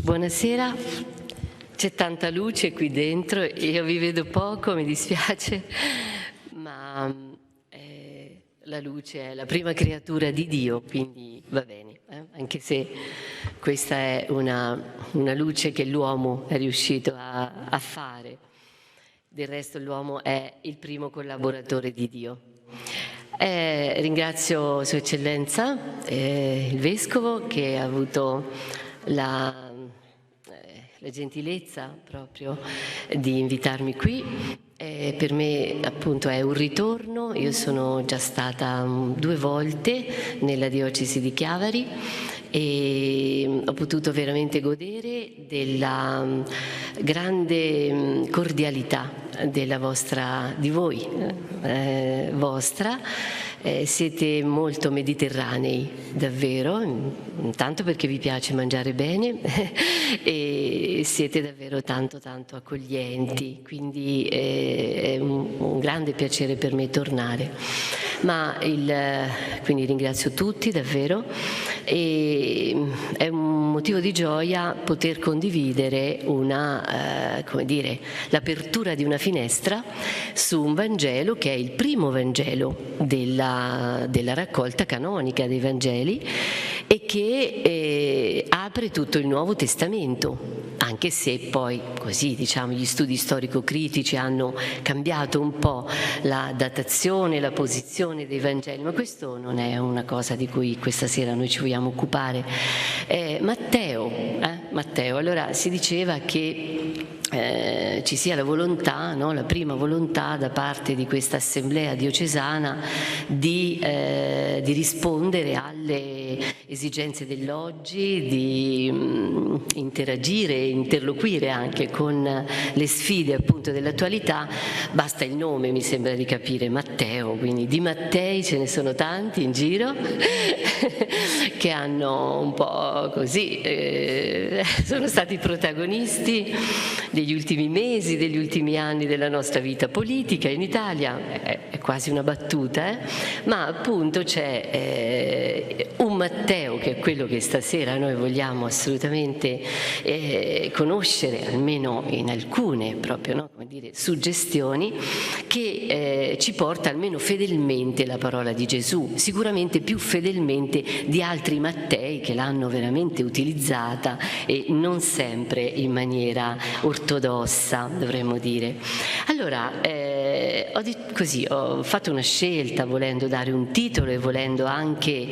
Buonasera, c'è tanta luce qui dentro, io vi vedo poco, mi dispiace, ma la luce è la prima creatura di Dio, quindi va bene, anche se questa è una luce che l'uomo è riuscito a fare. Del resto l'uomo è il primo collaboratore di Dio. Ringrazio Sua Eccellenza, il Vescovo, che ha avuto la gentilezza proprio di invitarmi qui. Per me appunto è un ritorno, io sono già stata 2 volte nella diocesi di Chiavari e ho potuto veramente godere della grande cordialità di voi, siete molto mediterranei, davvero, intanto perché vi piace mangiare bene e siete davvero tanto accoglienti, quindi è un grande piacere per me tornare. Quindi ringrazio tutti davvero e è un motivo di gioia poter condividere l'apertura di una finestra su un Vangelo che è il primo Vangelo della raccolta canonica dei Vangeli e che apre tutto il Nuovo Testamento, anche se poi così gli studi storico-critici hanno cambiato un po' la datazione, la posizione dei Vangeli, ma questo non è una cosa di cui questa sera noi ci vogliamo occupare. Matteo, allora si diceva che ci sia la volontà, no? La prima volontà da parte di questa assemblea diocesana di rispondere alle esigenze dell'oggi, di interagire e interloquire anche con le sfide appunto dell'attualità. Basta il nome, mi sembra di capire, Matteo, quindi di Mattei ce ne sono tanti in giro che hanno un po' così, sono stati protagonisti degli ultimi mesi, degli ultimi anni della nostra vita politica in Italia, è quasi una battuta, ma appunto c'è un Matteo che è quello che stasera noi vogliamo assolutamente conoscere, almeno in alcune proprio, no? Come dire, suggestioni, che ci porta almeno fedelmente la parola di Gesù, sicuramente più fedelmente di altri Mattei che l'hanno veramente utilizzata e non sempre in maniera ortodossa, dovremmo dire. Allora, ho fatto una scelta volendo dare un titolo e volendo anche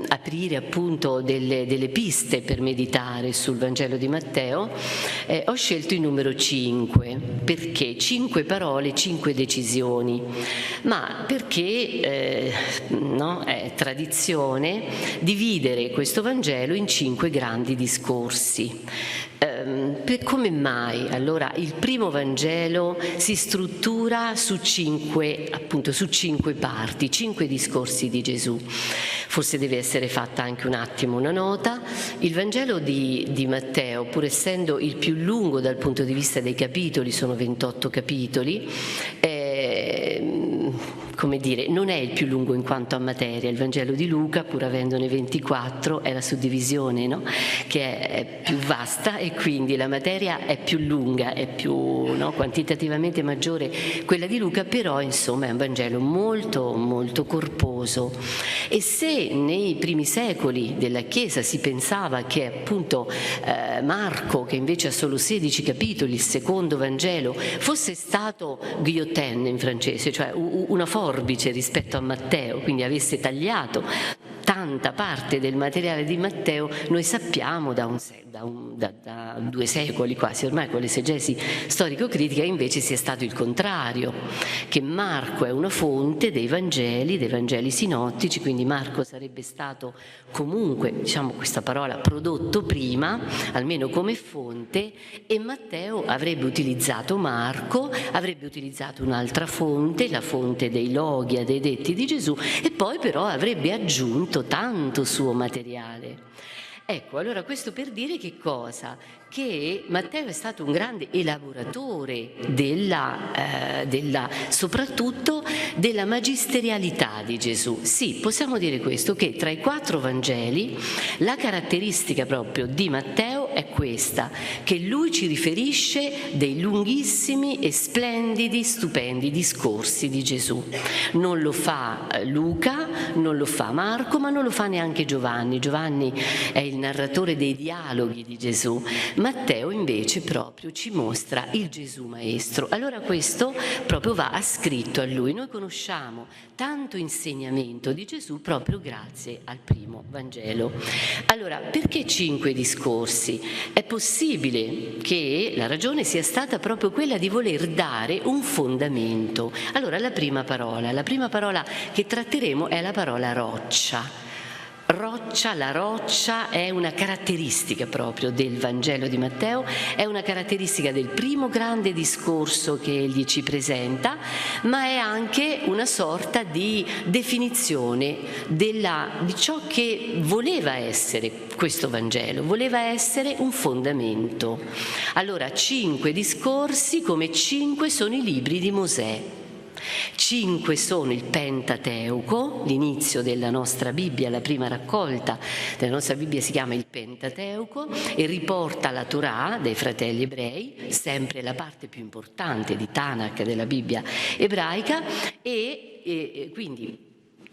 aprire appunto delle piste per meditare sul Vangelo di Matteo. Ho scelto il numero 5, perché 5 parole, 5 decisioni, ma perché è tradizione dividere questo Vangelo in 5 grandi discorsi. Come mai? Allora, il primo Vangelo si struttura su 5 parti, 5 discorsi di Gesù. Forse deve essere fatta anche un attimo una nota. Il Vangelo di Matteo, pur essendo il più lungo dal punto di vista dei capitoli, sono 28 capitoli, come dire, non è il più lungo in quanto a materia. Il Vangelo di Luca, pur avendone 24, è la suddivisione, no? Che è più vasta e quindi la materia è più lunga, è più quantitativamente maggiore quella di Luca, però insomma è un Vangelo molto corposo. E se nei primi secoli della Chiesa si pensava che appunto Marco, che invece ha solo 16 capitoli, il secondo Vangelo, fosse stato guillotine in francese, cioè una forbice rispetto a Matteo, quindi avesse tagliato tanta parte del materiale di Matteo, noi sappiamo da 2 secoli quasi ormai con l'esegesi storico-critica invece sia stato il contrario, che Marco è una fonte dei Vangeli sinottici, quindi Marco sarebbe stato comunque, questa parola, prodotto prima, almeno come fonte, e Matteo avrebbe utilizzato Marco, avrebbe utilizzato un'altra fonte, la fonte dei Logia, dei detti di Gesù, e poi però avrebbe aggiunto tanto suo materiale. Ecco, allora questo per dire che cosa? Che Matteo è stato un grande elaboratore soprattutto della magisterialità di Gesù. Sì, possiamo dire questo, che tra i 4 Vangeli la caratteristica proprio di Matteo questa, che lui ci riferisce dei lunghissimi e splendidi, stupendi discorsi di Gesù. Non lo fa Luca, non lo fa Marco, ma non lo fa neanche Giovanni. Giovanni è il narratore dei dialoghi di Gesù. Matteo invece proprio ci mostra il Gesù maestro. Allora questo proprio va ascritto a lui. Noi conosciamo tanto insegnamento di Gesù proprio grazie al primo Vangelo. Allora, perché 5 discorsi? È possibile che la ragione sia stata proprio quella di voler dare un fondamento. Allora, la prima parola che tratteremo è la parola roccia. Roccia, la roccia è una caratteristica proprio del Vangelo di Matteo, è una caratteristica del primo grande discorso che egli ci presenta, ma è anche una sorta di definizione di ciò che voleva essere questo Vangelo, voleva essere un fondamento. Allora, 5 discorsi come 5 sono i libri di Mosè. 5 sono il Pentateuco, l'inizio della nostra Bibbia, la prima raccolta della nostra Bibbia si chiama il Pentateuco e riporta la Torah dei fratelli ebrei, sempre la parte più importante di Tanakh della Bibbia ebraica, e quindi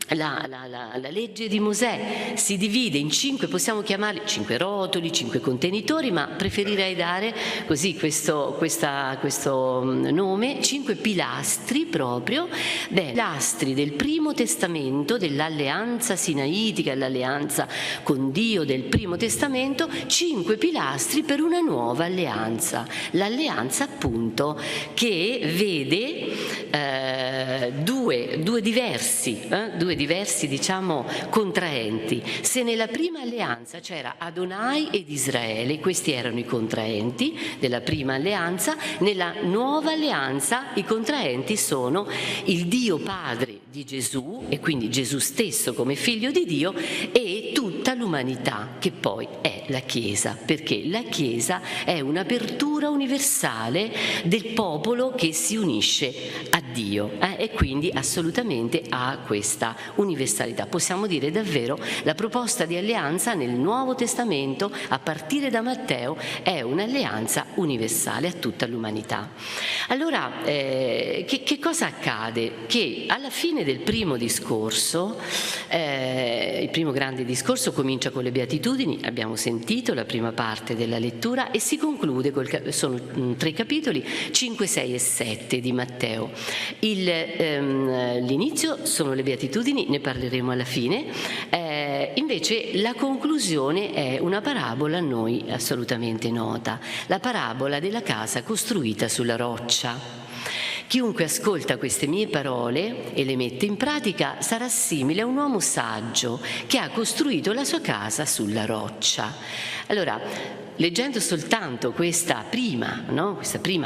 la legge di Mosè si divide in 5, possiamo chiamarli 5 rotoli, 5 contenitori, ma preferirei dare così questo nome, 5 pilastri proprio, pilastri del primo testamento, dell'alleanza sinaitica, l'alleanza con Dio del primo testamento, 5 pilastri per una nuova alleanza, l'alleanza appunto che vede due diversi diciamo contraenti. Se nella prima alleanza c'era Adonai ed Israele, questi erano i contraenti della prima alleanza, nella nuova alleanza i contraenti sono il Dio Padre di Gesù, e quindi Gesù stesso come figlio di Dio, e tutta l'umanità, che poi è la Chiesa, perché la Chiesa è un'apertura universale del popolo che si unisce a Dio, e quindi assolutamente ha questa universalità. Possiamo dire davvero la proposta di alleanza nel Nuovo Testamento a partire da Matteo è un'alleanza universale a tutta l'umanità. Allora che cosa accade? Che alla fine del primo discorso, il primo grande discorso comincia con le Beatitudini, abbiamo sentito la prima parte della lettura, e si conclude sono 3 capitoli, 5, 6 e 7 di Matteo. L'inizio sono le Beatitudini, ne parleremo alla fine, invece la conclusione è una parabola a noi assolutamente nota, la parabola della casa costruita sulla roccia. Chiunque ascolta queste mie parole e le mette in pratica sarà simile a un uomo saggio che ha costruito la sua casa sulla roccia. Allora, leggendo soltanto questa prima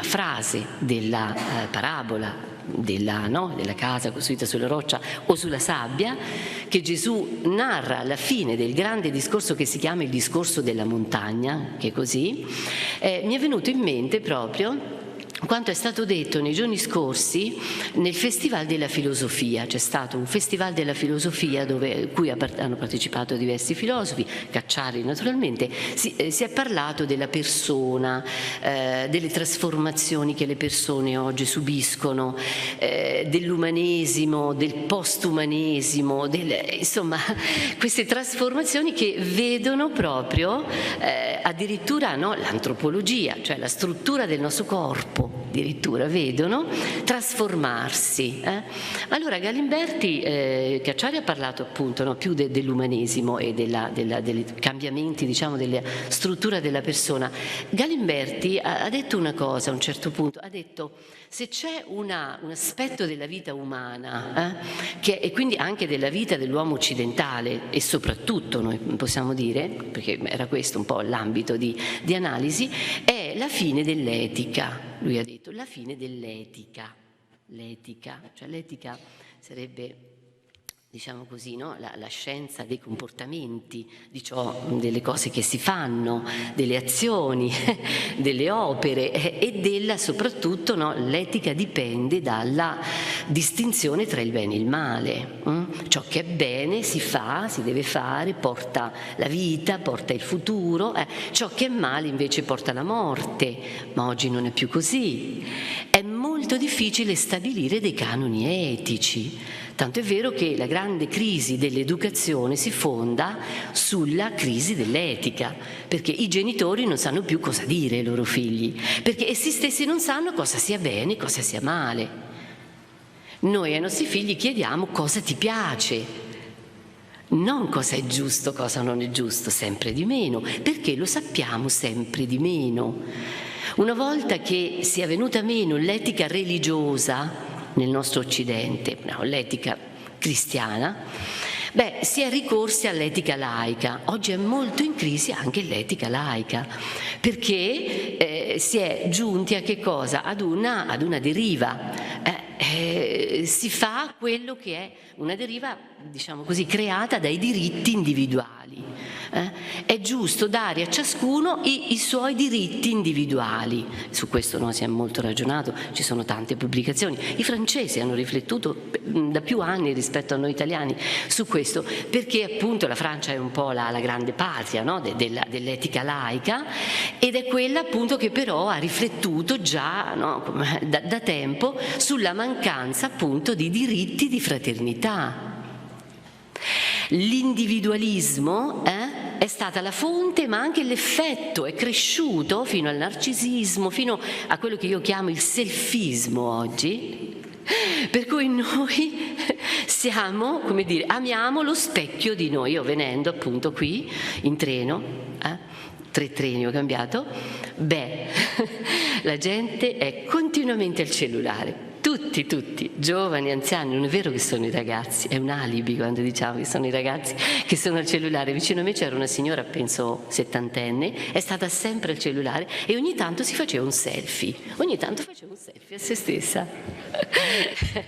frase della parabola della casa costruita sulla roccia o sulla sabbia, che Gesù narra alla fine del grande discorso che si chiama il discorso della montagna, che è così, mi è venuto in mente proprio quanto è stato detto nei giorni scorsi nel Festival della Filosofia. C'è stato un Festival della Filosofia cui hanno partecipato diversi filosofi, Cacciari naturalmente. Si è parlato della persona, delle trasformazioni che le persone oggi subiscono, dell'umanesimo, del postumanesimo, insomma queste trasformazioni che vedono proprio addirittura l'antropologia, cioè la struttura del nostro corpo, addirittura vedono trasformarsi. Allora Galimberti, Cacciari ha parlato appunto più dell'umanesimo e dei cambiamenti, diciamo, della struttura della persona. Galimberti ha detto una cosa a un certo punto, ha detto: se c'è un aspetto della vita umana, e quindi anche della vita dell'uomo occidentale, e soprattutto noi possiamo dire, perché era questo un po' l'ambito di analisi, è la fine dell'etica. Lui ha detto la fine dell'etica. L'etica, cioè l'etica sarebbe diciamo così, no? La scienza dei comportamenti, di ciò, delle cose che si fanno, delle azioni, delle opere e della soprattutto, no? L'etica dipende dalla distinzione tra il bene e il male. Ciò che è bene si fa, si deve fare, porta la vita, porta il futuro, ciò che è male invece porta la morte, ma oggi non è più così. È molto difficile stabilire dei canoni etici. Tanto è vero che la grande crisi dell'educazione si fonda sulla crisi dell'etica, perché i genitori non sanno più cosa dire ai loro figli, perché essi stessi non sanno cosa sia bene e cosa sia male. Noi ai nostri figli chiediamo cosa ti piace, non cosa è giusto, cosa non è giusto, sempre di meno, perché lo sappiamo sempre di meno. Una volta che sia venuta meno l'etica religiosa nel nostro Occidente, no, l'etica cristiana, si è ricorsi all'etica laica. Oggi è molto in crisi anche l'etica laica, perché si è giunti a che cosa? Ad una deriva. Si fa quello che è una deriva, diciamo così, creata dai diritti individuali. È giusto dare a ciascuno i suoi diritti individuali. Su questo si è molto ragionato, ci sono tante pubblicazioni. I francesi hanno riflettuto da più anni rispetto a noi italiani su questo, perché appunto la Francia è un po' la grande patria, no? dell'etica laica, ed è quella appunto che però ha riflettuto già, no? da tempo sulla mancanza appunto di diritti di fraternità. L'individualismo è stata la fonte, ma anche l'effetto è cresciuto fino al narcisismo, fino a quello che io chiamo il selfismo oggi, per cui noi siamo, come dire, amiamo lo specchio di noi. Io venendo appunto qui in treno, 3 treni ho cambiato, la gente è continuamente al cellulare. Tutti, giovani, anziani, non è vero che sono i ragazzi, è un alibi quando diciamo che sono i ragazzi che sono al cellulare. Vicino a me c'era una signora, penso 70enne, è stata sempre al cellulare e ogni tanto si faceva un selfie, a se stessa. È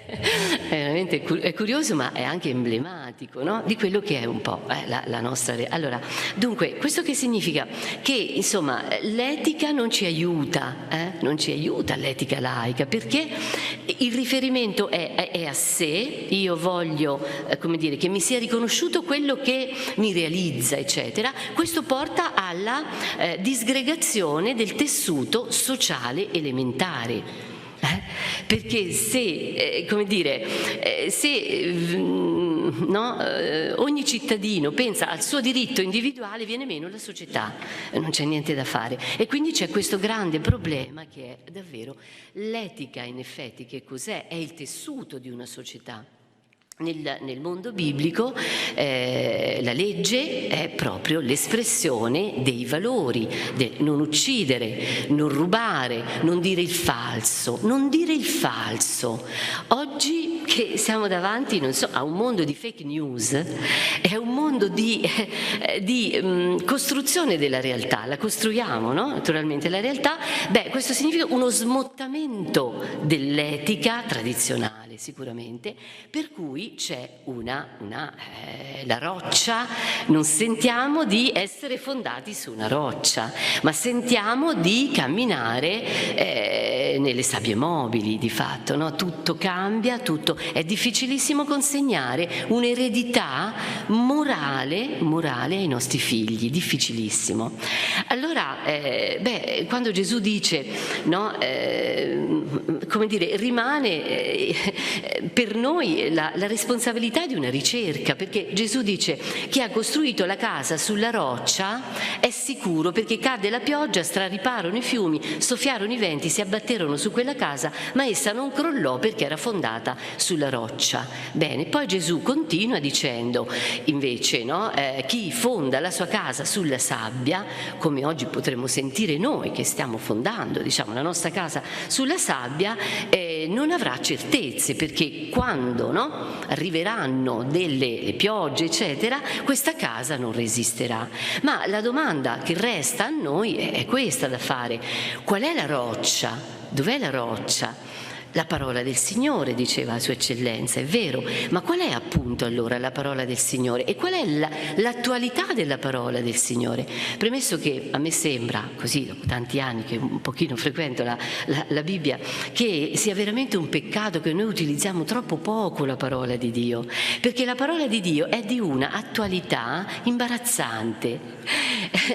veramente è curioso, ma è anche emblematico, no? Di quello che è un po' la nostra. Allora, dunque, questo che significa? Che insomma l'etica non ci aiuta l'etica laica, perché il riferimento è a sé. Io voglio, come dire, che mi sia riconosciuto quello che mi realizza, eccetera. Questo porta alla disgregazione del tessuto sociale elementare. Perché se, ogni cittadino pensa al suo diritto individuale, viene meno la società, non c'è niente da fare. E quindi c'è questo grande problema che è davvero l'etica. In effetti che cos'è? È il tessuto di una società. Nel mondo biblico la legge è proprio l'espressione dei valori, non uccidere, non rubare, non dire il falso. Oggi che siamo davanti, a un mondo di fake news, è un mondo di costruzione della realtà, la costruiamo, no? Naturalmente la realtà, questo significa uno smottamento dell'etica tradizionale, sicuramente, per cui c'è la roccia. Non sentiamo di essere fondati su una roccia, ma sentiamo di camminare nelle sabbie mobili, di fatto, no? Tutto cambia, è difficilissimo consegnare un'eredità morale ai nostri figli, difficilissimo. Allora, quando Gesù dice, no, come dire, rimane per noi la responsabilità di una ricerca, perché Gesù dice: chi ha costruito la casa sulla roccia è sicuro, perché cadde la pioggia, strariparono i fiumi, soffiarono i venti, si abbatterono su quella casa, ma essa non crollò perché era fondata sulla roccia. Bene, poi Gesù continua dicendo invece, no, chi fonda la sua casa sulla sabbia, come oggi potremmo sentire noi che stiamo fondando, diciamo, la nostra casa sulla sabbia, non avrà certezze, perché quando, no, arriveranno le piogge, eccetera, questa casa non resisterà. Ma la domanda che resta a noi è questa da fare: qual è la roccia? Dov'è la roccia? La parola del Signore, diceva Sua Eccellenza, è vero, ma qual è appunto allora la parola del Signore? E qual è l'attualità della parola del Signore? Premesso che a me sembra, così dopo tanti anni che un pochino frequento la Bibbia, che sia veramente un peccato che noi utilizziamo troppo poco la parola di Dio, perché la parola di Dio è di una attualità imbarazzante.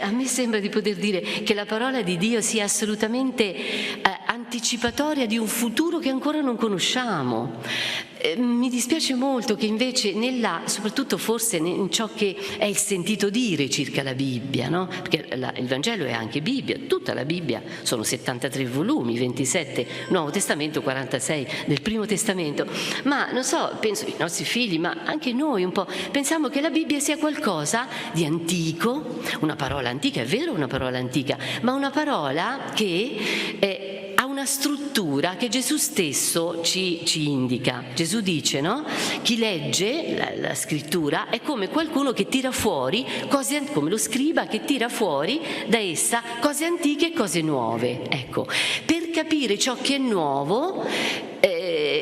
A me sembra di poter dire che la parola di Dio sia assolutamente anticipatoria di un futuro che ancora non conosciamo. Mi dispiace molto che invece soprattutto forse in ciò che è il sentito dire circa la Bibbia, no? Perché il Vangelo è anche Bibbia, tutta la Bibbia sono 73 volumi, 27 Nuovo Testamento, 46 del Primo Testamento, ma non so, penso ai nostri figli, ma anche noi un po' pensiamo che la Bibbia sia qualcosa di antico, una parola antica, è vero, una parola antica, ma una parola che ha una struttura che Gesù stesso ci indica. Gesù dice, no? Chi legge la scrittura è come qualcuno che tira fuori cose, come lo scriba che tira fuori da essa cose antiche e cose nuove. Ecco, per capire ciò che è nuovo,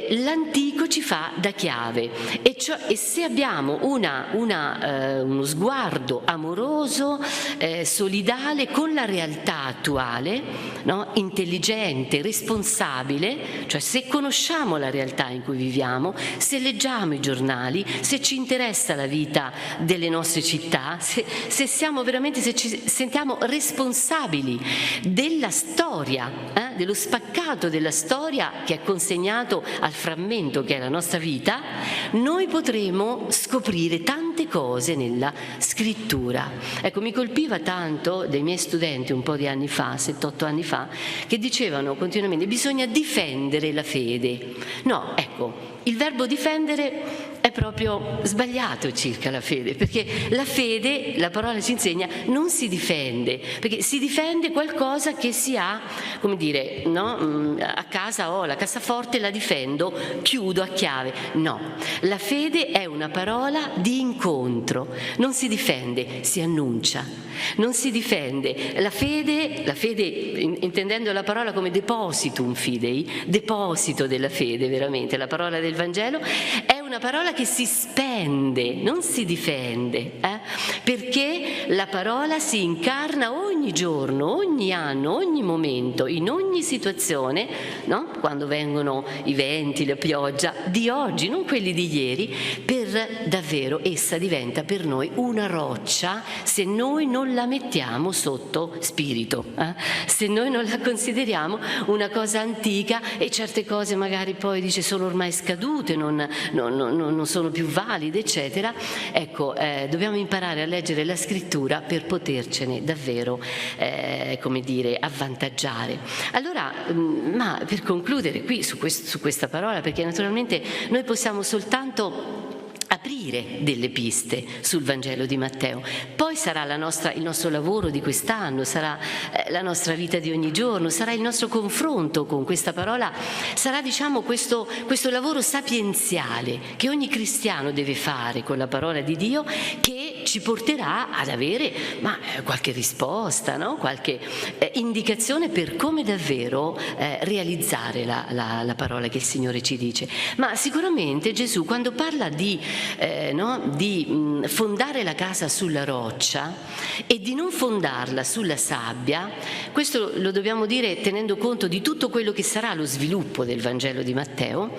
l'antico ci fa da chiave e se abbiamo uno sguardo amoroso, solidale con la realtà attuale, no? Intelligente, responsabile, cioè se conosciamo la realtà in cui viviamo, se leggiamo i giornali, se ci interessa la vita delle nostre città, se siamo veramente, se ci sentiamo responsabili della storia, dello spaccato della storia che è consegnato al frammento che è la nostra vita, noi potremo scoprire tante cose nella scrittura. Ecco, mi colpiva tanto dei miei studenti un po' di anni fa, 7-8 anni fa, che dicevano continuamente bisogna difendere la fede. No, ecco, il verbo difendere è proprio sbagliato circa la fede, perché la fede, la parola ci insegna, non si difende, perché si difende qualcosa che si ha, come dire, no? A casa ho la cassaforte, la difendo, chiudo a chiave. No, la fede è una parola di incontro, non si difende, si annuncia, non si difende. La fede, intendendo la parola come depositum fidei, deposito della fede veramente, la parola del Vangelo, è una parola che si spende, non si difende, perché la parola si incarna ogni giorno, ogni anno, ogni momento, in ogni situazione, no? Quando vengono i venti, la pioggia di oggi, non quelli di ieri, per davvero essa diventa per noi una roccia se noi non la mettiamo sotto spirito, se noi non la consideriamo una cosa antica e certe cose magari poi dice sono ormai scadute, non sono più valide, eccetera. Ecco, dobbiamo imparare a leggere la scrittura per potercene davvero, come dire, avvantaggiare. Allora, ma per concludere qui su questa parola, perché naturalmente noi possiamo soltanto aprire delle piste sul Vangelo di Matteo, poi sarà il nostro lavoro di quest'anno, sarà la nostra vita di ogni giorno, sarà il nostro confronto con questa parola, sarà diciamo questo lavoro sapienziale che ogni cristiano deve fare con la parola di Dio, che ci porterà ad avere qualche risposta, no? Qualche indicazione per come davvero realizzare la parola che il Signore ci dice. Ma sicuramente Gesù, quando parla di fondare la casa sulla roccia e di non fondarla sulla sabbia, questo lo dobbiamo dire tenendo conto di tutto quello che sarà lo sviluppo del Vangelo di Matteo.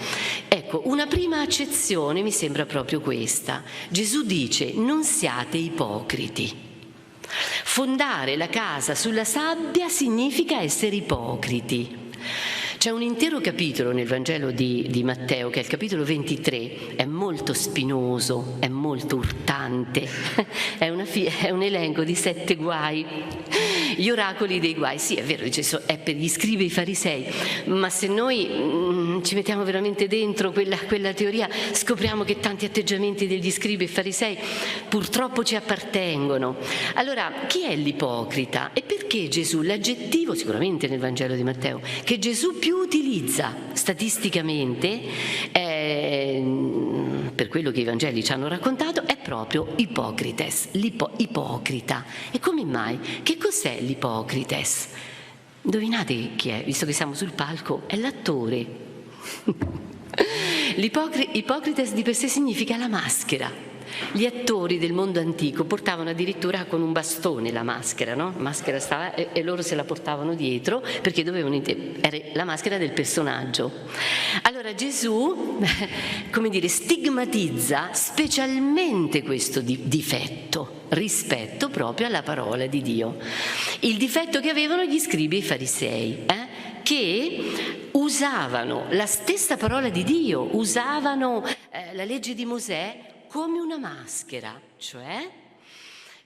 Ecco, una prima accezione mi sembra proprio questa. Gesù dice: non siate ipocriti. Fondare la casa sulla sabbia significa essere ipocriti. C'è un intero capitolo nel Vangelo di Matteo, che è il capitolo 23, è molto spinoso, è molto urtante, è un elenco di 7 guai, gli oracoli dei guai. Sì, è vero, è per gli scribi e i farisei, ma se noi ci mettiamo veramente dentro quella teoria, scopriamo che tanti atteggiamenti degli scribi e farisei purtroppo ci appartengono. Allora, chi è l'ipocrita? E perché Gesù, l'aggettivo, sicuramente nel Vangelo di Matteo, che Gesù più utilizza statisticamente, per quello che i Vangeli ci hanno raccontato, è proprio ipocrites, ipocrita. E come mai? Che cos'è l'ipocrites? Indovinate chi è? Visto che siamo sul palco, è l'attore. Ipocrites di per sé significa la maschera. Gli attori del mondo antico portavano addirittura con un bastone la maschera, no? La maschera stava e loro se la portavano dietro perché era la maschera del personaggio. Allora Gesù, come dire, stigmatizza specialmente questo difetto rispetto proprio alla parola di Dio. Il difetto che avevano gli scribi e i farisei, che usavano la stessa parola di Dio, usavano la legge di Mosè come una maschera, cioè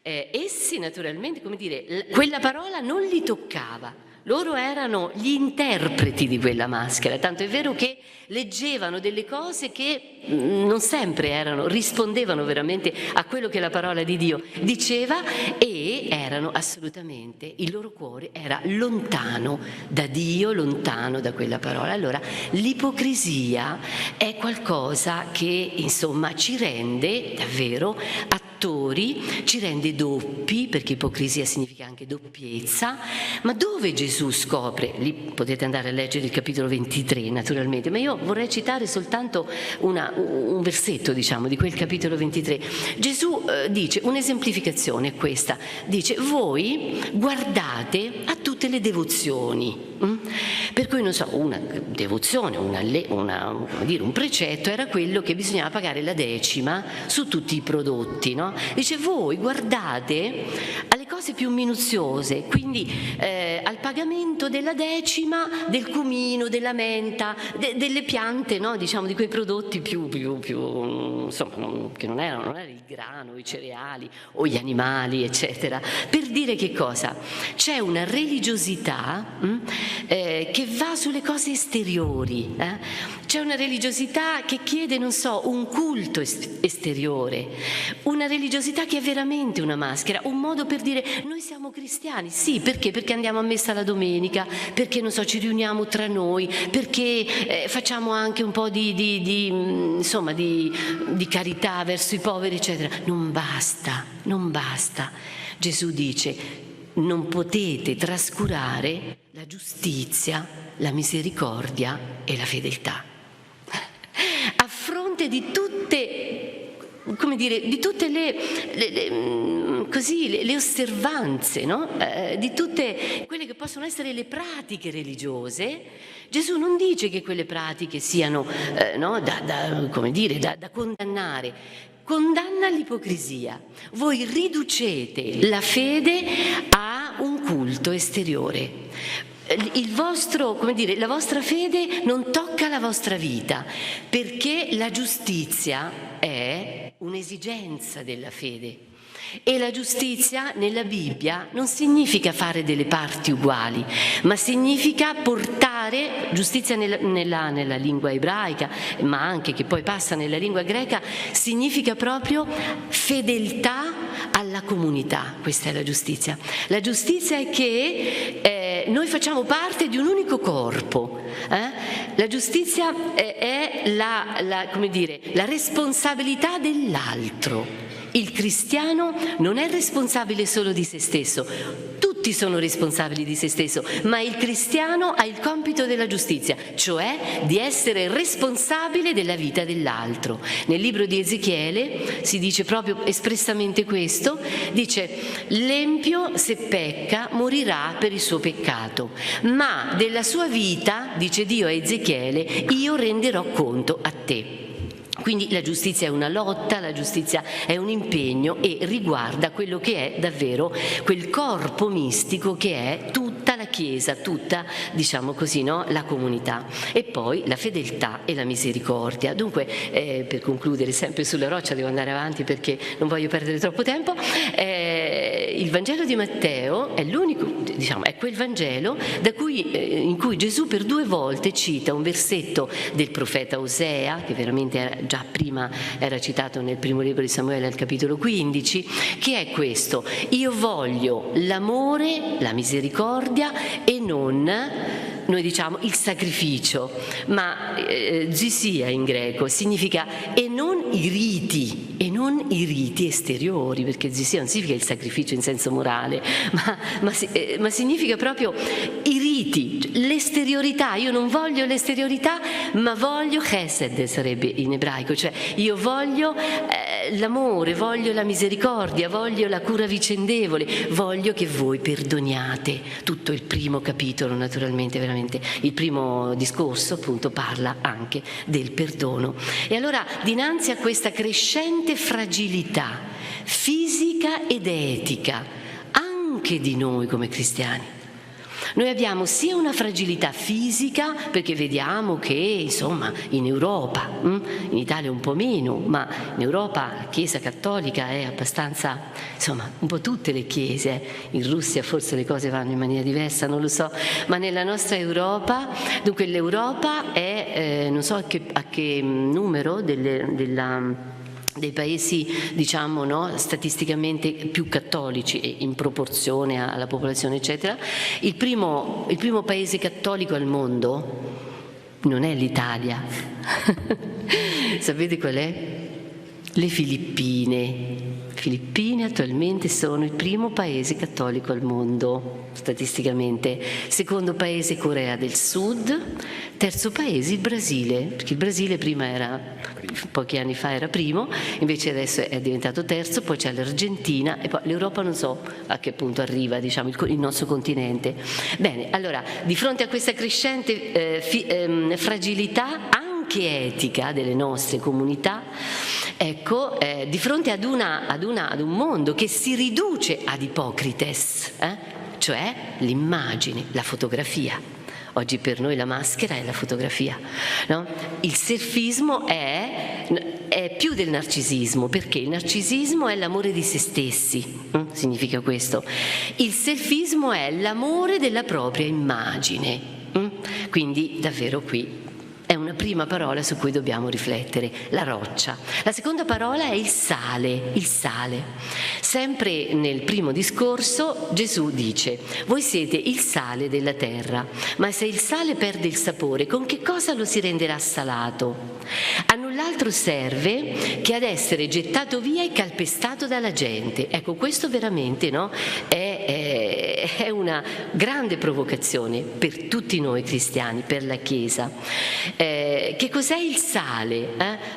essi naturalmente, come dire, quella parola non li toccava, loro erano gli interpreti di quella maschera, tanto è vero che leggevano delle cose che non sempre rispondevano veramente a quello che la parola di Dio diceva e erano assolutamente, il loro cuore era lontano da Dio, lontano da quella parola. Allora l'ipocrisia è qualcosa che insomma ci rende davvero attori, ci rende doppi, perché ipocrisia significa anche doppiezza. Ma dove Gesù scopre? Lì potete andare a leggere il capitolo 23 naturalmente, ma io vorrei citare soltanto un versetto, diciamo, di quel capitolo 23. Gesù dice, un'esemplificazione è questa, dice: voi guardate a tutte le devozioni, per cui non so, una devozione, un precetto era quello che bisognava pagare la decima su tutti i prodotti, no? Dice: voi guardate alle cose più minuziose, quindi al pagamento della decima del cumino, della menta, delle piante, no? Diciamo di quei prodotti più insomma, che non era il grano, i cereali o gli animali, eccetera. Per dire che cosa? C'è una religiosità che va sulle cose esteriori, c'è una religiosità che chiede, non so, un culto esteriore, una religiosità che è veramente una maschera, un modo per dire noi siamo cristiani. Sì, perché? Perché andiamo a messa la domenica, perché non so, ci riuniamo tra noi, perché facciamo anche un po' di carità verso i poveri, eccetera. Non basta. Gesù dice: non potete trascurare la giustizia, la misericordia e la fedeltà. A fronte di tutte, come dire, di tutte le osservanze, no? Di tutte quelle che possono essere le pratiche religiose, Gesù non dice che quelle pratiche siano da condannare. Condanna l'ipocrisia. Voi riducete la fede a un culto esteriore. La vostra fede non tocca la vostra vita, perché la giustizia è un'esigenza della fede. E la giustizia nella Bibbia non significa fare delle parti uguali, ma significa portare giustizia nella lingua ebraica, ma anche che poi passa nella lingua greca, significa proprio fedeltà alla comunità. Questa è la giustizia. La giustizia è che noi facciamo parte di un unico corpo. La giustizia è la responsabilità dell'altro. Il cristiano non è responsabile solo di se stesso, tutti sono responsabili di se stesso, ma il cristiano ha il compito della giustizia, cioè di essere responsabile della vita dell'altro. Nel libro di Ezechiele si dice proprio espressamente questo, dice: l'empio se pecca morirà per il suo peccato, ma della sua vita, dice Dio a Ezechiele, io renderò conto a te. Quindi la giustizia è una lotta, la giustizia è un impegno e riguarda quello che è davvero quel corpo mistico che è tutta la Chiesa, tutta, diciamo così, no? La comunità. E poi la fedeltà e la misericordia. Dunque, per concludere, sempre sulla roccia, devo andare avanti perché non voglio perdere troppo tempo, il Vangelo di Matteo è l'unico, diciamo, è quel Vangelo in cui Gesù per 2 volte cita un versetto del profeta Osea, che veramente già prima era citato nel primo libro di Samuele al capitolo 15, che è questo: io voglio l'amore, la misericordia e non, noi diciamo, il sacrificio, ma zisia in greco significa e non i riti esteriori, perché zisia non significa il sacrificio in senso morale, ma significa proprio i riti riti, l'esteriorità. Io non voglio l'esteriorità, ma voglio chesed, sarebbe in ebraico, cioè io voglio l'amore, voglio la misericordia, voglio la cura vicendevole, voglio che voi perdoniate. Tutto il primo capitolo, naturalmente, veramente il primo discorso appunto parla anche del perdono. E allora dinanzi a questa crescente fragilità fisica ed etica anche di noi come cristiani, noi abbiamo sia una fragilità fisica, perché vediamo che insomma in Europa, in Italia un po' meno, ma in Europa la Chiesa cattolica è abbastanza, insomma un po' tutte le chiese, in Russia forse le cose vanno in maniera diversa, non lo so, ma nella nostra Europa, dunque l'Europa è, non so a che numero dei paesi, diciamo, no, statisticamente più cattolici in proporzione alla popolazione, eccetera. Il primo paese cattolico al mondo non è l'Italia. Sapete qual è? Le Filippine. Le Filippine attualmente sono il primo paese cattolico al mondo, statisticamente. Secondo paese Corea del Sud, terzo paese il Brasile, perché il Brasile prima era, pochi anni fa era primo, invece adesso è diventato terzo, poi c'è l'Argentina e poi l'Europa non so a che punto arriva, diciamo, il nostro continente. Bene, allora, di fronte a questa crescente fragilità anche etica delle nostre comunità, ecco, di fronte ad un mondo che si riduce ad ipocrites, cioè l'immagine, la fotografia. Oggi per noi la maschera è la fotografia, no? Il selfismo è più del narcisismo, perché il narcisismo è l'amore di se stessi, significa questo. Il selfismo è l'amore della propria immagine, quindi davvero qui è una prima parola su cui dobbiamo riflettere, la roccia. La seconda parola è il sale, il sale. Sempre nel primo discorso Gesù dice: voi siete il sale della terra, ma se il sale perde il sapore, con che cosa lo si renderà salato? A null'altro serve che ad essere gettato via e calpestato dalla gente. Ecco, questo veramente, no, è una grande provocazione per tutti noi cristiani, per la Chiesa. Che cos'è il sale?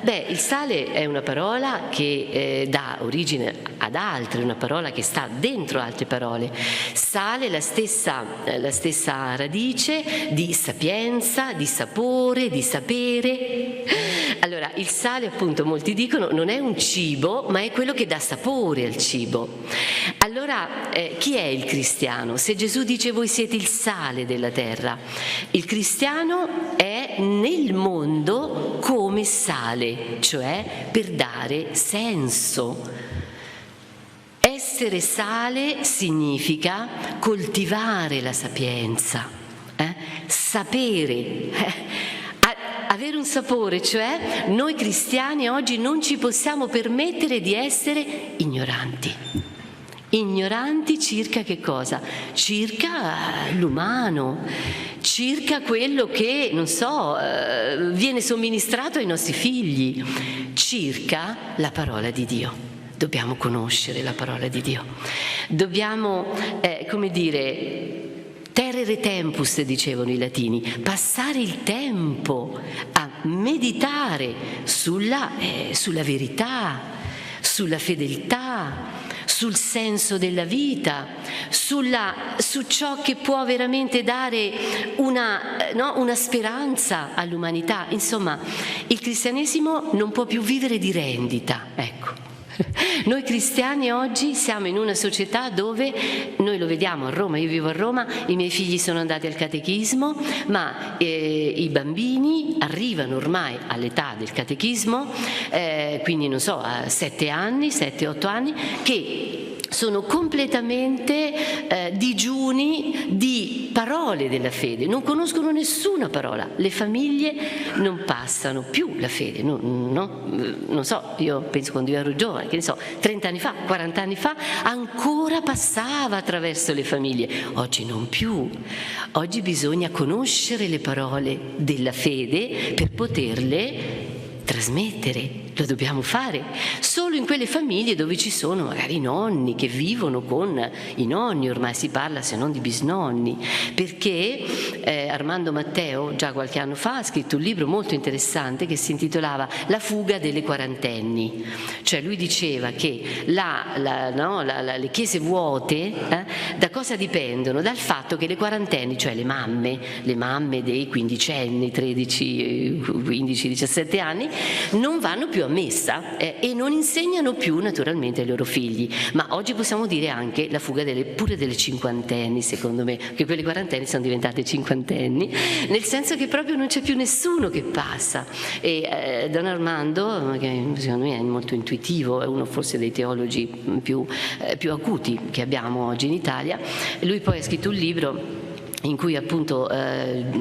Beh, il sale è una parola che dà origine ad altre, una parola che sta dentro altre parole. Sale, la stessa radice di sapienza, di sapore, di sapere. Allora, il sale, appunto, molti dicono, non è un cibo, ma è quello che dà sapore al cibo. Allora, chi è il cristiano? Se Gesù dice voi siete il sale della terra, il cristiano è nel mondo come sale, cioè per dare senso. Essere sale significa coltivare la sapienza, sapere, avere un sapore, cioè noi cristiani oggi non ci possiamo permettere di essere ignoranti. Ignoranti circa che cosa? Circa l'umano, circa quello che, non so, viene somministrato ai nostri figli, circa la parola di Dio. Dobbiamo conoscere la parola di Dio. Dobbiamo, come dire, terere tempus, dicevano i latini, passare il tempo a meditare sulla verità, sulla fedeltà, sul senso della vita, su ciò che può veramente dare una speranza all'umanità. Insomma, il cristianesimo non può più vivere di rendita, ecco. Noi cristiani oggi siamo in una società dove, noi lo vediamo a Roma, io vivo a Roma, i miei figli sono andati al catechismo, ma i bambini arrivano ormai all'età del catechismo, quindi non so, a 7-8 anni, che sono completamente digiuni di parole della fede, non conoscono nessuna parola, le famiglie non passano più la fede, non so, io penso quando io ero giovane, che ne so, 30 anni fa, 40 anni fa, ancora passava attraverso le famiglie, oggi non più, oggi bisogna conoscere le parole della fede per poterle trasmettere lo dobbiamo fare solo in quelle famiglie dove ci sono magari i nonni che vivono con i nonni, ormai si parla se non di bisnonni, perché Armando Matteo già qualche anno fa ha scritto un libro molto interessante che si intitolava La fuga delle quarantenni, cioè lui diceva che le chiese vuote da cosa dipendono? Dal fatto che le quarantenni, cioè le mamme dei quindicenni, 13, 15, 17 anni, non vanno più a messa e non insegnano più naturalmente ai loro figli. Ma oggi possiamo dire anche la fuga pure delle cinquantenni, secondo me, che quelle quarantenni sono diventate cinquantenni, nel senso che proprio non c'è più nessuno che passa. E Don Armando, che secondo me è molto intuitivo, è uno forse dei teologi più acuti che abbiamo oggi in Italia, lui poi ha scritto un libro in cui appunto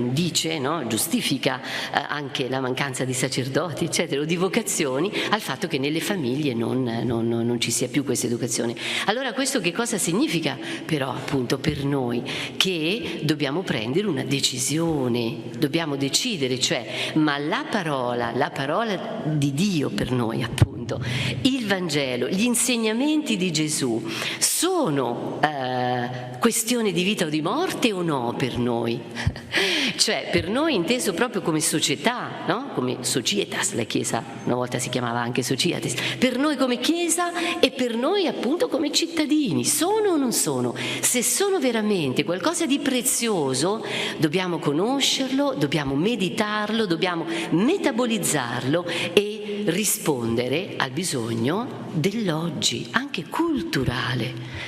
dice, no, giustifica anche la mancanza di sacerdoti, eccetera, o di vocazioni, al fatto che nelle famiglie non ci sia più questa educazione. Allora questo che cosa significa però appunto per noi? Che dobbiamo prendere una decisione, dobbiamo decidere, cioè, ma la parola di Dio per noi appunto, il Vangelo, gli insegnamenti di Gesù sono questione di vita o di morte o no per noi? Cioè per noi inteso proprio come società, no? Come societas, la Chiesa una volta si chiamava anche societas, per noi come Chiesa e per noi appunto come cittadini, sono o non sono? Se sono veramente qualcosa di prezioso, dobbiamo conoscerlo, dobbiamo meditarlo, dobbiamo metabolizzarlo e rispondere al bisogno dell'oggi, anche culturale.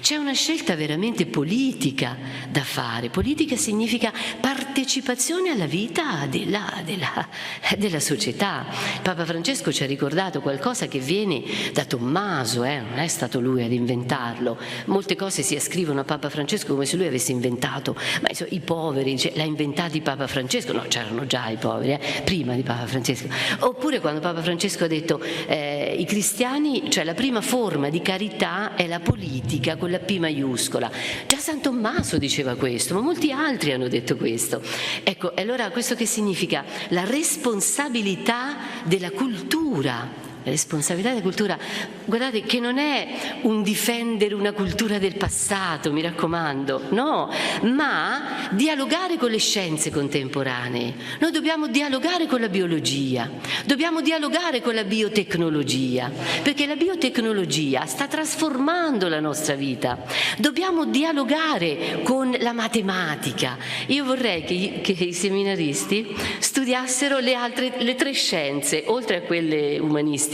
C'è una scelta veramente politica da fare. Politica significa partecipazione alla vita della società. Papa Francesco ci ha ricordato qualcosa che viene da Tommaso, non è stato lui ad inventarlo. Molte cose si ascrivono a Papa Francesco come se lui avesse inventato, ma i poveri, l'ha inventati Papa Francesco? No, c'erano già i poveri, prima di Papa Francesco. Oppure quando Papa Francesco ha detto i cristiani, cioè la prima forma di carità è la politica con la P maiuscola. Già San Tommaso diceva questo, ma molti altri hanno detto questo. Ecco, allora questo che significa? La responsabilità della cultura. La responsabilità della cultura, guardate che non è un difendere una cultura del passato, mi raccomando, no, ma dialogare con le scienze contemporanee. Noi dobbiamo dialogare con la biologia, dobbiamo dialogare con la biotecnologia, perché la biotecnologia sta trasformando la nostra vita. Dobbiamo dialogare con la matematica. Io vorrei che i seminaristi studiassero le tre scienze, oltre a quelle umanistiche,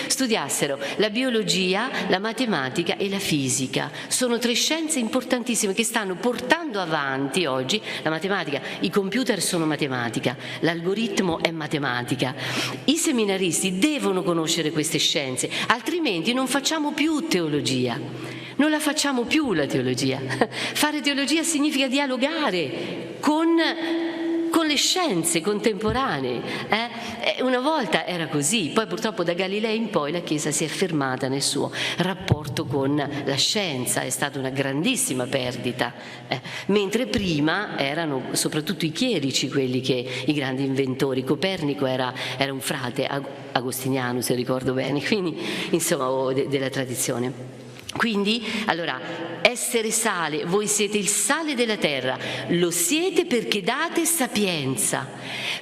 studiassero la biologia, la matematica e la fisica. Sono tre scienze importantissime che stanno portando avanti oggi la matematica. I computer sono matematica, l'algoritmo è matematica. I seminaristi devono conoscere queste scienze, altrimenti non facciamo più teologia. Non la facciamo più la teologia. Fare teologia significa dialogare con le scienze contemporanee. Una volta era così, poi purtroppo da Galileo in poi la Chiesa si è fermata nel suo rapporto con la scienza, è stata una grandissima perdita, mentre prima erano soprattutto i chierici i grandi inventori. Copernico era un frate agostiniano, se ricordo bene, quindi insomma della tradizione. Quindi, allora, essere sale, voi siete il sale della terra, lo siete perché date sapienza,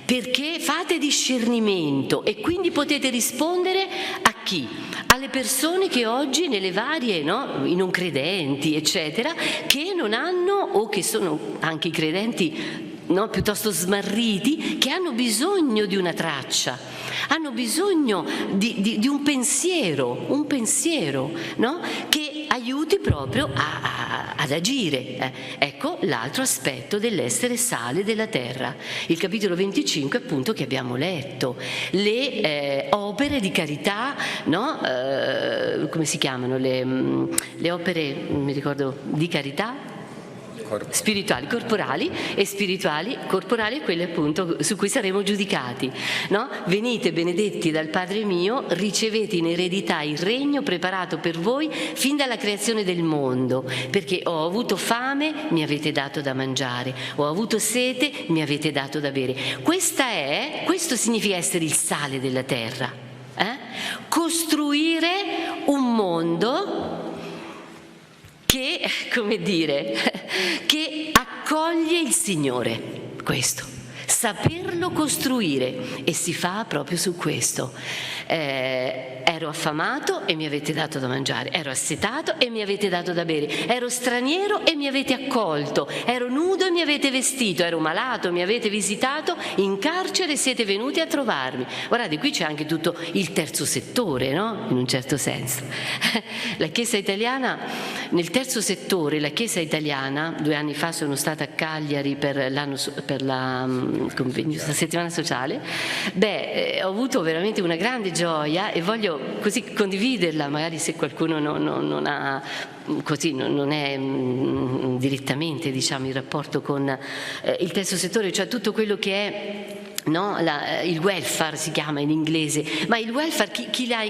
perché fate discernimento e quindi potete rispondere a chi? Alle persone che oggi nelle varie, no, i non credenti, eccetera, che non hanno, o che sono anche i credenti, no, piuttosto smarriti, che hanno bisogno di una traccia, hanno bisogno di un pensiero, no, che aiuti proprio ad agire. Ecco l'altro aspetto dell'essere sale della terra. Il capitolo 25 appunto che abbiamo letto, le opere di carità, no? Come si chiamano? Le opere, non mi ricordo, di carità? spirituali, corporali e spirituali, corporali è quelle appunto su cui saremo giudicati, no? Venite benedetti dal Padre mio, ricevete in eredità il regno preparato per voi fin dalla creazione del mondo, perché ho avuto fame, mi avete dato da mangiare, ho avuto sete, mi avete dato da bere. Questo significa essere il sale della terra, costruire un mondo che, come dire, che accoglie il Signore, questo, saperlo costruire, e si fa proprio su questo. Ero affamato e mi avete dato da mangiare, ero assetato e mi avete dato da bere, ero straniero e mi avete accolto, ero nudo e mi avete vestito, ero malato e mi avete visitato, in carcere siete venuti a trovarmi. Guardate, qui c'è anche tutto il terzo settore, no? In un certo senso. La Chiesa italiana, nel terzo settore, la Chiesa italiana, 2 anni fa sono stata a Cagliari per la settimana sociale, ho avuto veramente una grande gioia e voglio così condividerla, magari se qualcuno non è direttamente, diciamo, in rapporto con il terzo settore, cioè tutto quello che è, no, il welfare si chiama in inglese, ma il welfare chi l'ha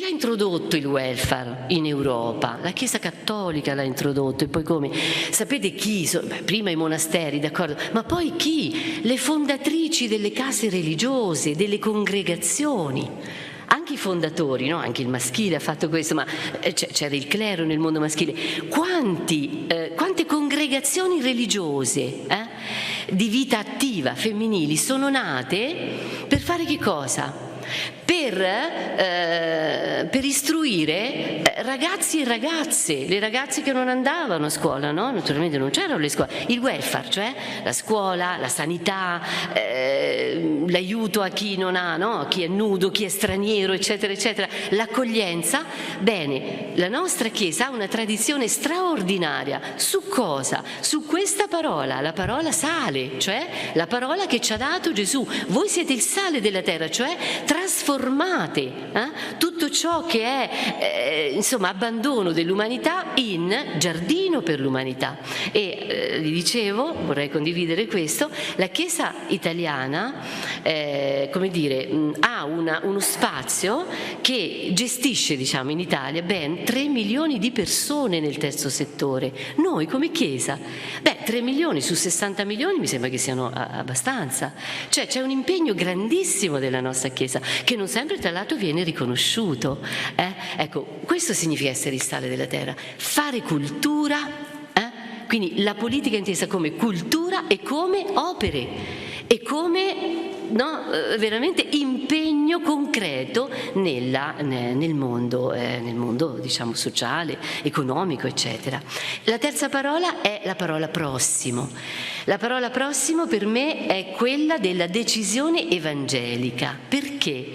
introdotto il welfare in Europa? La Chiesa Cattolica l'ha introdotto, e poi come? Sapete chi? Prima i monasteri, d'accordo, ma poi chi? Le fondatrici delle case religiose, delle congregazioni. Anche i fondatori, no? Anche il maschile ha fatto questo, ma c'era il clero nel mondo maschile. Quante congregazioni religiose di vita attiva, femminili, sono nate per fare che cosa? Per istruire ragazzi e ragazze, le ragazze che non andavano a scuola, no? Naturalmente non c'erano le scuole, il welfare, cioè la scuola, la sanità, l'aiuto a chi non ha, no? Chi è nudo, chi è straniero, eccetera, eccetera, l'accoglienza. Bene, la nostra Chiesa ha una tradizione straordinaria. Su cosa? Su questa parola, la parola sale, cioè la parola che ci ha dato Gesù. Voi siete il sale della terra, cioè trasformate tutto ciò che è insomma abbandono dell'umanità in giardino per l'umanità. E vi dicevo, vorrei condividere questo, la Chiesa italiana come dire, ha uno spazio che gestisce, diciamo, in Italia ben 3 milioni di persone nel terzo settore. Noi come Chiesa, 3 milioni su 60 milioni mi sembra che siano abbastanza, cioè c'è un impegno grandissimo della nostra Chiesa che non sempre tra l'altro viene riconosciuto. Ecco, questo significa essere il sale della terra, fare cultura, quindi la politica intesa come cultura e come opere e come veramente impegno concreto nel mondo diciamo sociale, economico, eccetera. La terza parola è la parola prossimo. La parola prossimo per me è quella della decisione evangelica. Perché?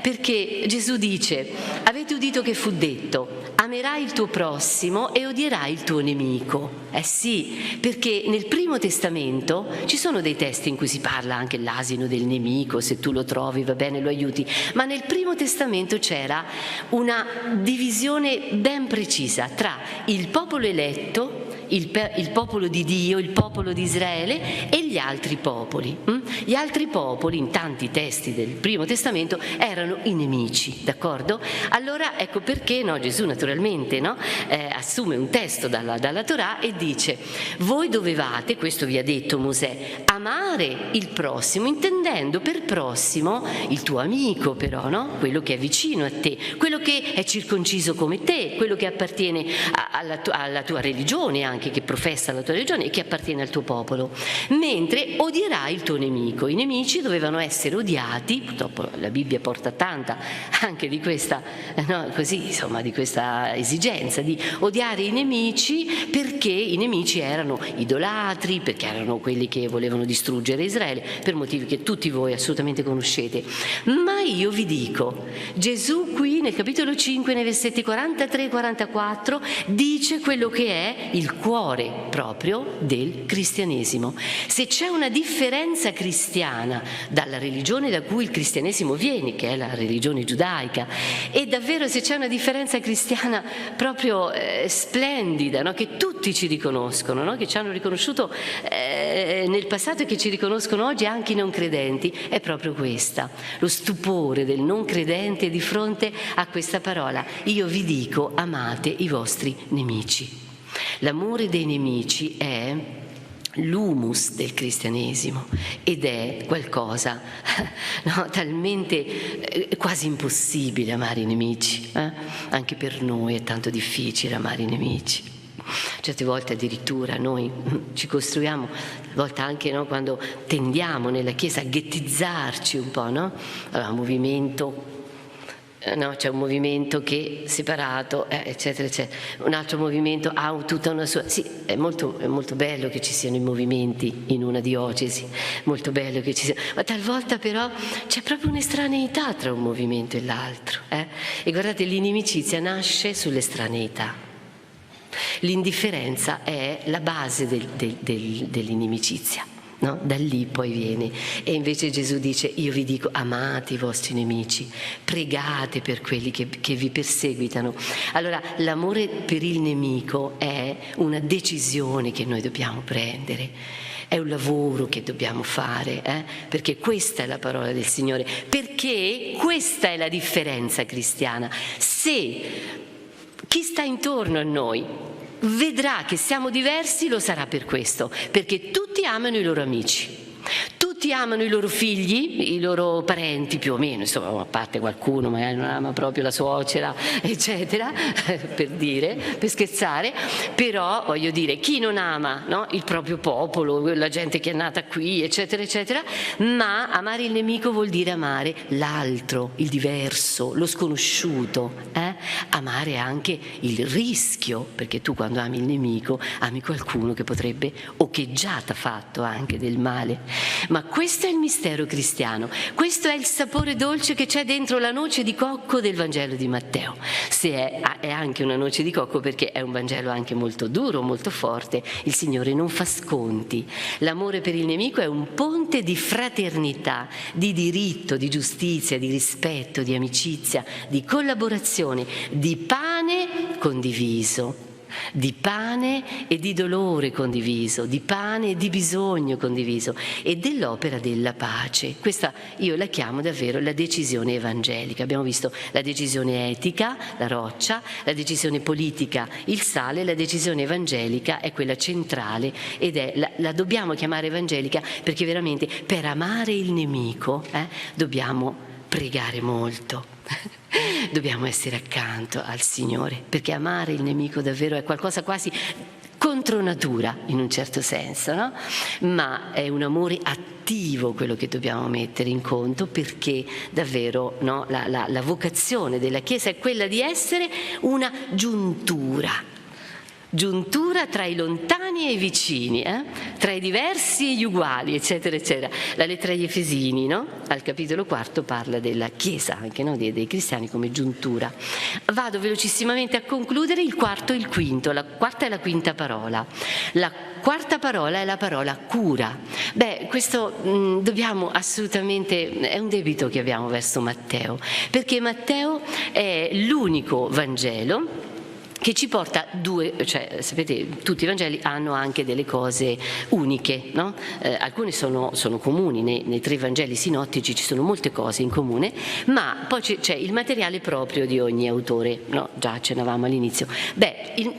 Perché Gesù dice: avete udito che fu detto, amerai il tuo prossimo e odierai il tuo nemico. Sì, perché nel Primo Testamento ci sono dei testi in cui si parla anche l'asino del nemico, se tu lo trovi va bene, lo aiuti, ma nel Primo Testamento c'era una divisione ben precisa tra il popolo eletto, il popolo di Dio, il popolo di Israele e gli altri popoli. Gli altri popoli, in tanti testi del Primo Testamento, erano i nemici, d'accordo? Allora ecco perché Gesù naturalmente assume un testo dalla Torah e dice: voi dovevate, questo vi ha detto Mosè, amare il prossimo, intendendo per prossimo il tuo amico, però, no? Quello che è vicino a te, quello che è circonciso come te, quello che appartiene alla tua religione, anche che professa la tua religione e che appartiene al tuo popolo, mentre odierai il tuo nemico. I nemici dovevano essere odiati, purtroppo la Bibbia porta tanta anche di questa di questa esigenza di odiare i nemici, perché i nemici erano idolatri, perché erano quelli che volevano distruggere Israele per motivi che tutti voi assolutamente conoscete. Ma io vi dico, Gesù qui nel capitolo 5, nei versetti 43 e 44 dice quello che è il cuore proprio del cristianesimo. Se c'è una differenza cristiana dalla religione da cui il cristianesimo viene, che è la religione giudaica, e davvero se c'è una differenza cristiana proprio splendida, no? Che tutti ci riconoscono, no? Che ci hanno riconosciuto nel passato e che ci riconoscono oggi anche i non credenti, è proprio questa, lo stupore del non credente di fronte a questa parola: io vi dico, amate i vostri nemici. L'amore dei nemici è l'humus del cristianesimo ed è qualcosa talmente quasi impossibile amare i nemici. Anche per noi è tanto difficile amare i nemici. Certe volte addirittura noi ci costruiamo, a volte anche quando tendiamo nella Chiesa a ghettizzarci un po', no? Allora, movimento, no, c'è un movimento che separato, eccetera, eccetera. Un altro movimento ha tutta una sua... Sì, è molto bello che ci siano i movimenti in una diocesi, molto bello che ci siano... Ma talvolta però c'è proprio un'estraneità tra un movimento e l'altro. E guardate, l'inimicizia nasce sull'estraneità. L'indifferenza è la base dell'inimicizia, no? Da lì poi viene. E invece Gesù dice: io vi dico, amate i vostri nemici, pregate per quelli che vi perseguitano. Allora, l'amore per il nemico è una decisione che noi dobbiamo prendere, è un lavoro che dobbiamo fare, perché questa è la parola del Signore, perché questa è la differenza cristiana. Se chi sta intorno a noi vedrà che siamo diversi, lo sarà per questo, perché tutti amano i loro amici, tutti amano i loro figli, i loro parenti più o meno, insomma, a parte qualcuno magari non ama proprio la suocera, eccetera, per dire, per scherzare, però voglio dire, chi non ama, no, il proprio popolo, la gente che è nata qui, eccetera, eccetera, ma amare il nemico vuol dire amare l'altro, il diverso, lo sconosciuto, amare anche il rischio, perché tu quando ami il nemico ami qualcuno che potrebbe o che già t'ha fatto anche del male. Ma questo è il mistero cristiano, questo è il sapore dolce che c'è dentro la noce di cocco del Vangelo di Matteo. Se è anche una noce di cocco perché è un Vangelo anche molto duro, molto forte, il Signore non fa sconti. L'amore per il nemico è un ponte di fraternità, di diritto, di giustizia, di rispetto, di amicizia, di collaborazione, di pane condiviso, di pane e di dolore condiviso, di pane e di bisogno condiviso e dell'opera della pace. Questa io la chiamo davvero la decisione evangelica. Abbiamo visto la decisione etica, la roccia, la decisione politica, il sale, la decisione evangelica è quella centrale ed è la dobbiamo chiamare evangelica perché veramente per amare il nemico dobbiamo pregare molto. Dobbiamo essere accanto al Signore, perché amare il nemico davvero è qualcosa quasi contro natura in un certo senso, no? Ma è un amore attivo quello che dobbiamo mettere in conto, perché davvero, no, la vocazione della Chiesa è quella di essere una giuntura tra i lontani e i vicini, tra i diversi e gli uguali, eccetera, eccetera. La lettera agli Efesini, no? Al capitolo 4 parla della Chiesa, anche no? dei cristiani come giuntura. Vado velocissimamente a concludere il quarto e il quinto, la quarta e la quinta parola. La quarta parola è la parola cura. Questo dobbiamo assolutamente, è un debito che abbiamo verso Matteo, perché Matteo è l'unico Vangelo che ci porta cioè sapete, tutti i Vangeli hanno anche delle cose uniche, no? Alcune sono comuni, nei tre Vangeli sinottici ci sono molte cose in comune, ma poi c'è il materiale proprio di ogni autore, no? Già accennavamo all'inizio.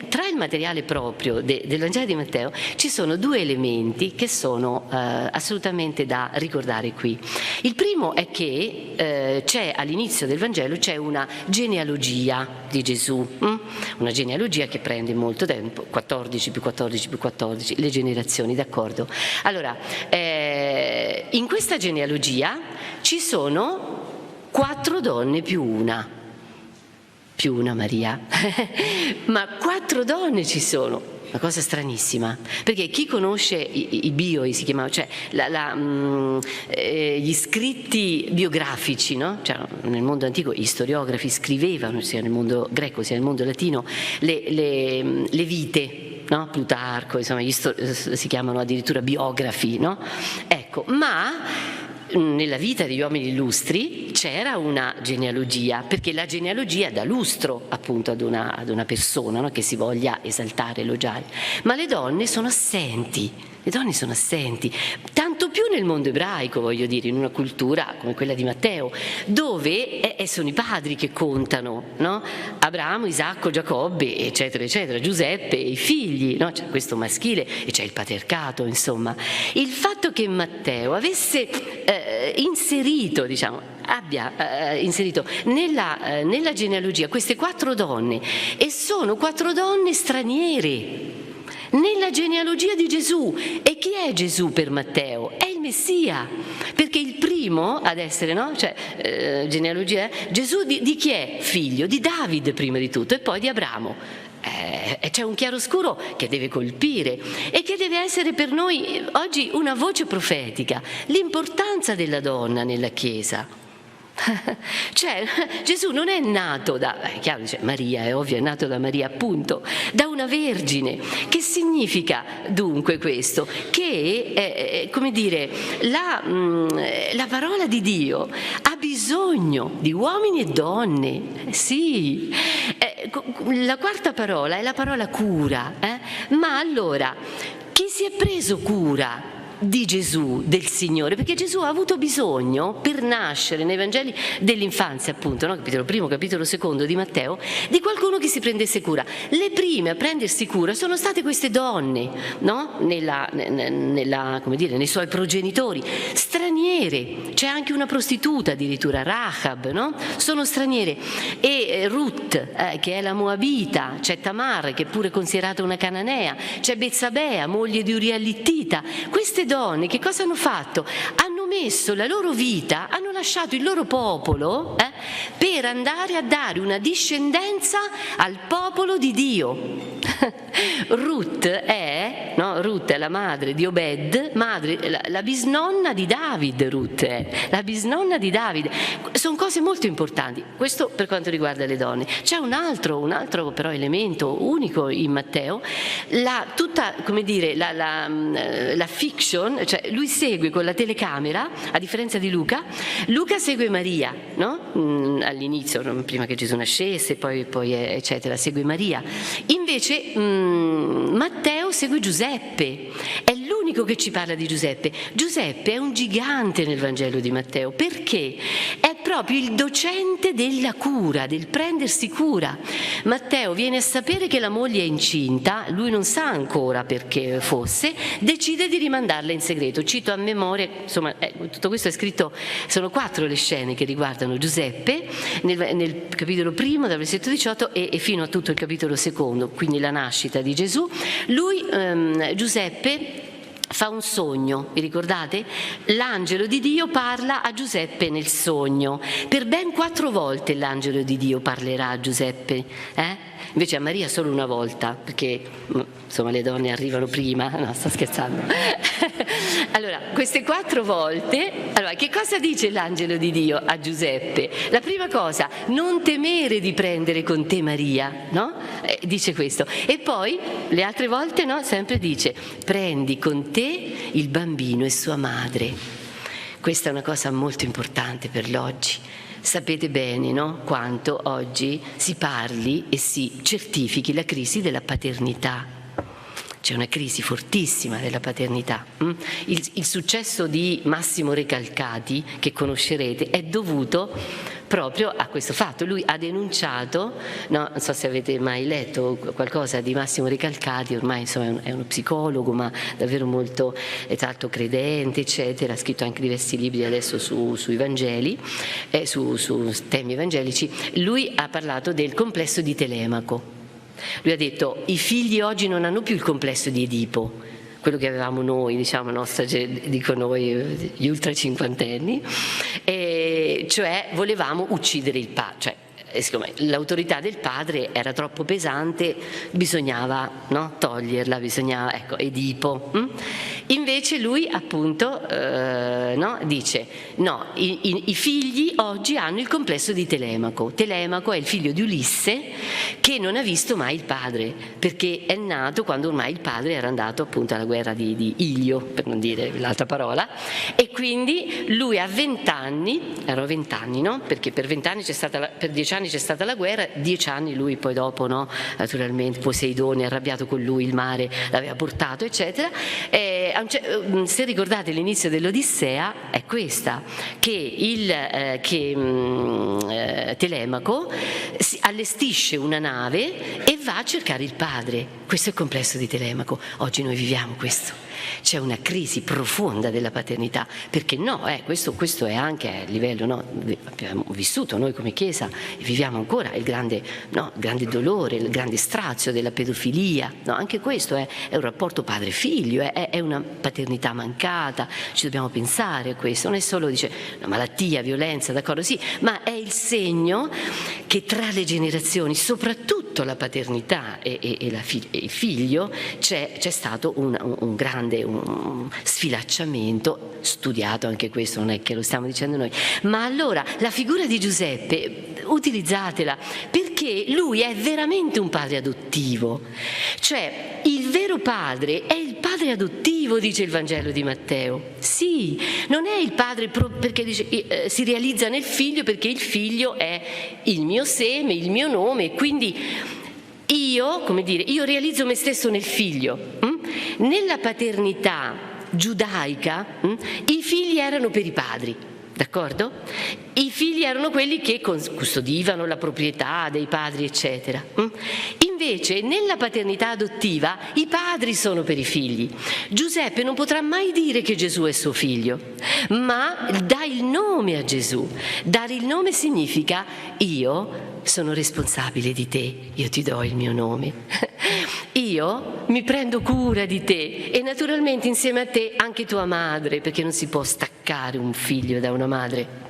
Tra il materiale proprio del Vangelo di Matteo ci sono due elementi che sono assolutamente da ricordare qui. Il primo è che c'è all'inizio del Vangelo c'è una genealogia di Gesù, una genealogia che prende molto tempo, 14 più 14 più 14, le generazioni, d'accordo? Allora, in questa genealogia ci sono 4 donne più una Maria, ma 4 donne ci sono. Una cosa stranissima, perché chi conosce i bioi, si chiamava, cioè gli scritti biografici, no? Cioè, nel mondo antico gli storiografi scrivevano, sia nel mondo greco sia nel mondo latino, le vite no? Plutarco, insomma, si chiamano addirittura biografi, no? Ecco, ma nella vita degli uomini illustri c'era una genealogia, perché la genealogia dà lustro appunto ad una persona, no? Che si voglia esaltare, elogiare, ma le donne sono assenti. Le donne sono assenti, tanto più nel mondo ebraico, voglio dire, in una cultura come quella di Matteo, dove sono i padri che contano, no? Abramo, Isacco, Giacobbe, eccetera, eccetera, Giuseppe, i figli, no? C'è questo maschile e c'è il patriarcato, insomma. Il fatto che Matteo avesse inserito, diciamo, abbia inserito nella genealogia queste 4 donne, e sono 4 donne straniere nella genealogia di Gesù. E chi è Gesù per Matteo? È il Messia, perché il primo ad essere, no? Cioè, genealogia, Gesù di chi è? Figlio di Davide prima di tutto, e poi di Abramo. C'è un chiaroscuro che deve colpire e che deve essere per noi oggi una voce profetica, l'importanza della donna nella Chiesa. Cioè, Gesù non è nato è chiaro, dice Maria, è ovvio, è nato da Maria, appunto, da una vergine. Che significa dunque questo? Che, come dire, la parola di Dio ha bisogno di uomini e donne, sì. La quarta parola è la parola cura, ma allora, chi si è preso cura di Gesù, del Signore? Perché Gesù ha avuto bisogno, per nascere nei Vangeli dell'infanzia, appunto, no? Capitolo primo, capitolo secondo di Matteo, di qualcuno che si prendesse cura. Le prime a prendersi cura sono state queste donne, no? Come dire, nei suoi progenitori, straniere. C'è anche una prostituta, addirittura Rahab, no? Sono straniere. E Ruth, che è la Moabita, c'è Tamar, che è pure considerata una cananea, c'è Betsabea, moglie di Uria Littita. Queste donne che cosa hanno fatto? Hanno messo la loro vita, hanno lasciato il loro popolo per andare a dare una discendenza al popolo di Dio. Ruth è la madre di Obed, la bisnonna di Davide. Ruth è la bisnonna di Davide. Sono cose molto importanti. Questo per quanto riguarda le donne. C'è un altro però elemento unico in Matteo, la fiction, cioè lui segue con la telecamera, a differenza di Luca segue Maria, no? All'inizio, prima che Gesù nascesse, poi eccetera, segue Maria. Invece Matteo segue Giuseppe, è l'unico che ci parla di Giuseppe. Giuseppe è un gigante nel Vangelo di Matteo, perché è proprio il docente della cura, del prendersi cura. Matteo viene a sapere che la moglie è incinta, lui non sa ancora perché fosse, decide di rimandarla in segreto. Cito a memoria, insomma, tutto questo è scritto, sono 4 le scene che riguardano Giuseppe, nel capitolo primo, dal versetto 18 e fino a tutto il capitolo secondo, quindi la nascita di Gesù. Giuseppe fa un sogno, vi ricordate? L'angelo di Dio parla a Giuseppe nel sogno. Per ben 4 volte l'angelo di Dio parlerà a Giuseppe, Invece a Maria solo una volta, perché insomma le donne arrivano prima. No, sto scherzando. Allora, queste 4 volte, che cosa dice l'angelo di Dio a Giuseppe? La prima cosa, non temere di prendere con te Maria, no? Dice questo. E poi le altre volte, no? Sempre dice, prendi con te il bambino e sua madre. Questa è una cosa molto importante per l'oggi. Sapete bene, no? Quanto oggi si parli e si certifichi la crisi della paternità. C'è una crisi fortissima della paternità. Il successo di Massimo Recalcati, che conoscerete, è dovuto proprio a questo fatto. Lui ha denunciato, no, non so se avete mai letto qualcosa di Massimo Recalcati, ormai insomma è uno psicologo, ma davvero molto, tra l'altro credente, eccetera, ha scritto anche diversi libri adesso sui Vangeli, su temi evangelici. Lui ha parlato del complesso di Telemaco. Lui ha detto, i figli oggi non hanno più il complesso di Edipo, quello che avevamo noi, diciamo, dico noi, gli ultra cinquantenni, cioè volevamo uccidere il padre, cioè siccome l'autorità del padre era troppo pesante, bisognava, no, toglierla, bisognava, ecco, Edipo. Invece lui appunto no, dice no, i figli oggi hanno il complesso di Telemaco. Telemaco è il figlio di Ulisse che non ha visto mai il padre, perché è nato quando ormai il padre era andato appunto alla guerra di Ilio, per non dire l'altra parola, e quindi lui a 20 anni, erano 20 anni, no? Perché per 20 anni per 10 anni c'è stata la guerra, 10 anni lui poi dopo, no? Naturalmente Poseidone, arrabbiato con lui, il mare l'aveva portato, eccetera. Se ricordate l'inizio dell'Odissea è questa, che Telemaco allestisce una nave e va a cercare il padre. Questo è il complesso di Telemaco. Oggi noi viviamo questo. C'è una crisi profonda della paternità, perché no, questo è anche a livello, no, abbiamo vissuto noi come Chiesa, viviamo ancora il grande dolore, il grande strazio della pedofilia, no? Anche questo è un rapporto padre-figlio, è una paternità mancata, ci dobbiamo pensare a questo, non è solo, dice, una malattia, violenza, d'accordo, sì, ma è il segno che tra le generazioni, soprattutto la paternità e il figlio, c'è stato un grande sfilacciamento, studiato anche questo, non è che lo stiamo dicendo noi, ma allora la figura di Giuseppe utilizzatela, perché lui è veramente un padre adottivo, cioè il vero padre è il padre adottivo, dice il Vangelo di Matteo. Sì, non è il padre perché dice, si realizza nel figlio, perché il figlio è il mio seme, il mio nome, quindi io realizzo me stesso nel figlio. Nella paternità giudaica i figli erano per i padri, d'accordo? I figli erano quelli che custodivano la proprietà dei padri, eccetera. Invece nella paternità adottiva i padri sono per i figli. Giuseppe non potrà mai dire che Gesù è suo figlio, ma dà il nome a Gesù. Dare il nome significa: io sono responsabile di te, io ti do il mio nome, io mi prendo cura di te e naturalmente insieme a te anche tua madre, perché non si può staccare un figlio da una madre.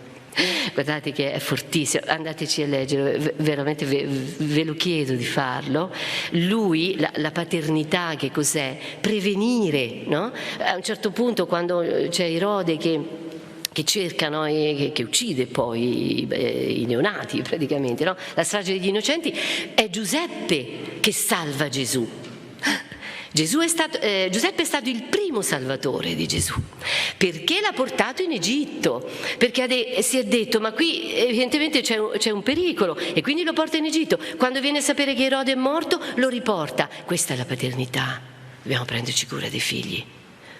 Guardate che è fortissimo, andateci a leggere, veramente ve lo chiedo di farlo. Lui, la paternità che cos'è? Prevenire, no? A un certo punto, quando c'è Erode che cerca, no, che uccide poi i neonati praticamente, no? La strage degli innocenti, è Giuseppe che salva Gesù. Giuseppe è stato il primo salvatore di Gesù, perché l'ha portato in Egitto, perché si è detto: ma qui evidentemente c'è un pericolo, e quindi lo porta in Egitto. Quando viene a sapere che Erode è morto, lo riporta. Questa è la paternità, dobbiamo prenderci cura dei figli.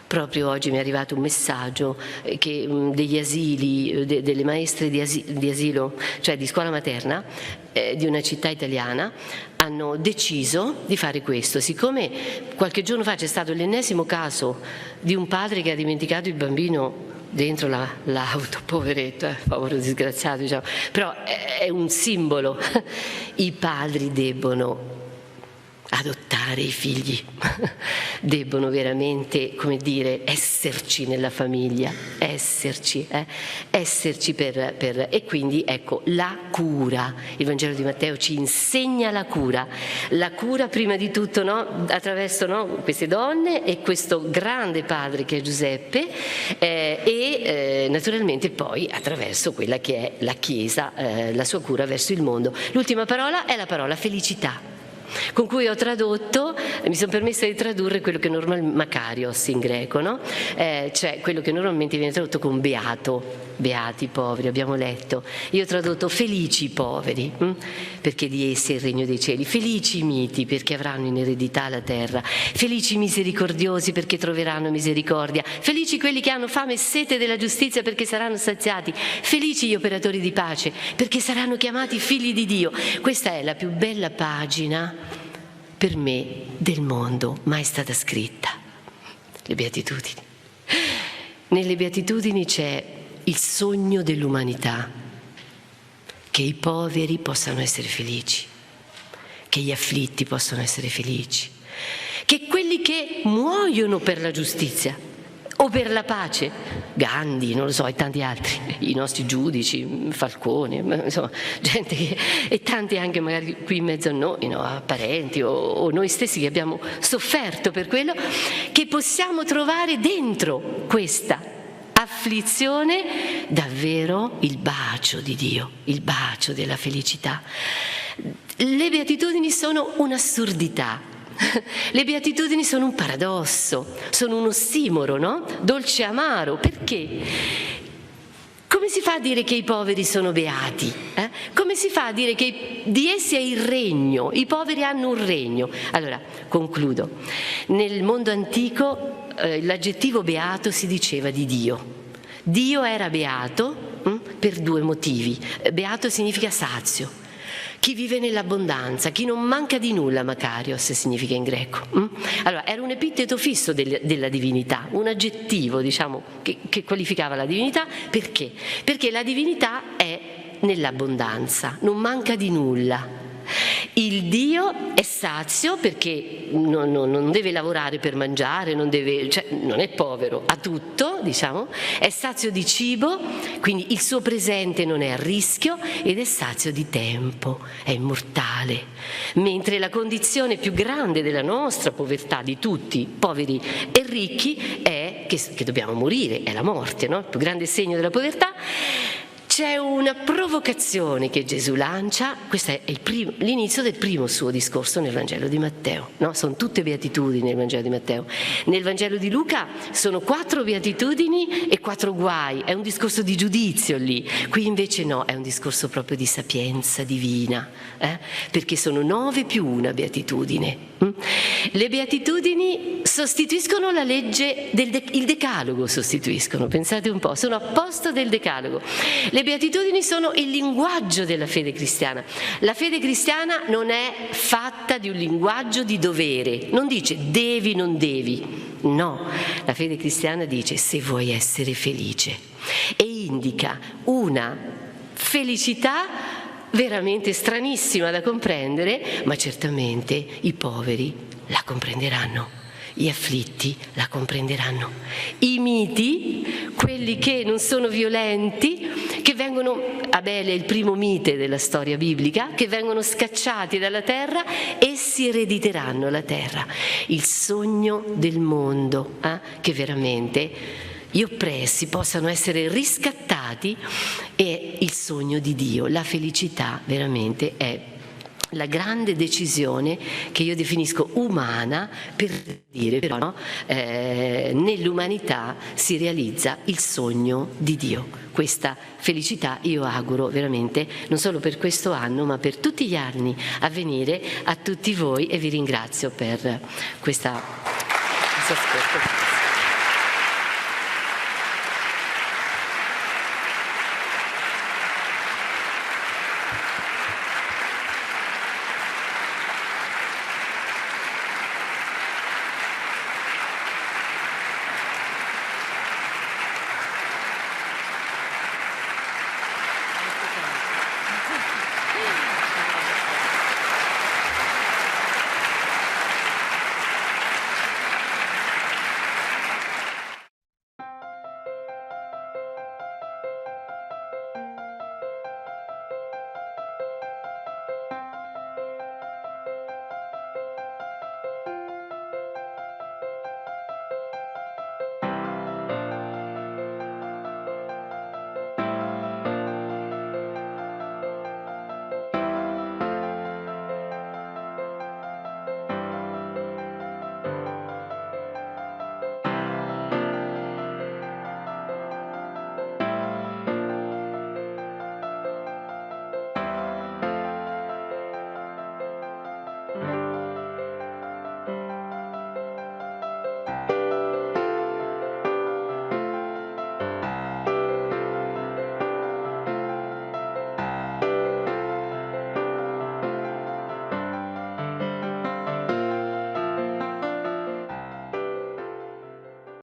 Proprio oggi mi è arrivato un messaggio che degli asili, delle maestre di asilo, cioè di scuola materna, di una città italiana, hanno deciso di fare questo. Siccome qualche giorno fa c'è stato l'ennesimo caso di un padre che ha dimenticato il bambino dentro l'auto, poveretto, povero disgraziato, diciamo, però è un simbolo. I padri debbono adottare i figli, debbono veramente, come dire, esserci nella famiglia, esserci e quindi ecco la cura. Il Vangelo di Matteo ci insegna la cura prima di tutto, no? Attraverso, no, queste donne e questo grande padre che è Giuseppe, e naturalmente poi attraverso quella che è la Chiesa, la sua cura verso il mondo. L'ultima parola è la parola felicità, con cui ho tradotto, mi sono permessa di tradurre quello che normalmente, Makarios in greco, no? Cioè quello che normalmente viene tradotto con beato, beati i poveri, abbiamo letto. Io ho tradotto felici i poveri, perché di essi è il regno dei cieli, felici i miti, perché avranno in eredità la terra, felici i misericordiosi, perché troveranno misericordia, felici quelli che hanno fame e sete della giustizia, perché saranno saziati, felici gli operatori di pace, perché saranno chiamati figli di Dio. Questa è la più bella pagina per me del mondo mai stata scritta. Le beatitudini. Nelle beatitudini c'è il sogno dell'umanità, che i poveri possano essere felici, che gli afflitti possano essere felici, che quelli che muoiono per la giustizia o per la pace Gandhi, non lo so, e tanti altri, i nostri giudici, Falcone, insomma, gente che, e tanti anche magari qui in mezzo a noi, no? A parenti o noi stessi che abbiamo sofferto per quello, che possiamo trovare dentro questa afflizione davvero il bacio di Dio, il bacio della felicità. Le beatitudini sono un'assurdità, le beatitudini sono un paradosso, sono un ossimoro, no? Dolce e amaro, perché? Come si fa a dire che i poveri sono beati? Come si fa a dire che di essi è il regno, i poveri hanno un regno? Allora, concludo. Nel mondo antico l'aggettivo beato si diceva di Dio. Dio era beato per due motivi. Beato significa sazio. Chi vive nell'abbondanza, chi non manca di nulla, Makarios significa in greco. Allora, era un epiteto fisso della divinità, un aggettivo, diciamo, che qualificava la divinità. Perché? Perché la divinità è nell'abbondanza, non manca di nulla. Il Dio è sazio perché non deve lavorare per mangiare, non è povero, ha tutto, diciamo, è sazio di cibo, quindi il suo presente non è a rischio, ed è sazio di tempo, è immortale. Mentre la condizione più grande della nostra povertà, di tutti, poveri e ricchi, è che dobbiamo morire, è la morte, no? Il più grande segno della povertà. C'è una provocazione che Gesù lancia, questo è l'inizio del primo suo discorso nel Vangelo di Matteo, no? Sono tutte beatitudini nel Vangelo di Matteo. Nel Vangelo di Luca sono 4 beatitudini e 4 guai, è un discorso di giudizio lì. Qui invece no, è un discorso proprio di sapienza divina, perché sono 9 più una beatitudine. Le beatitudini sostituiscono la legge il decalogo, sostituiscono, pensate un po', sono a posto del decalogo. Le beatitudini sono il linguaggio della fede cristiana. La fede cristiana non è fatta di un linguaggio di dovere, non dice devi, non devi, no, la fede cristiana dice se vuoi essere felice, e indica una felicità veramente stranissima da comprendere, ma certamente i poveri la comprenderanno. Gli afflitti la comprenderanno. I miti, quelli che non sono violenti, che vengono, Abele è il primo mite della storia biblica, che vengono scacciati dalla terra, essi erediteranno la terra. Il sogno del mondo, che veramente gli oppressi possano essere riscattati, è il sogno di Dio. La felicità veramente è la grande decisione che io definisco umana, per dire però no, nell'umanità si realizza il sogno di Dio. Questa felicità io auguro veramente non solo per questo anno ma per tutti gli anni a venire a tutti voi, e vi ringrazio per questo ascolto.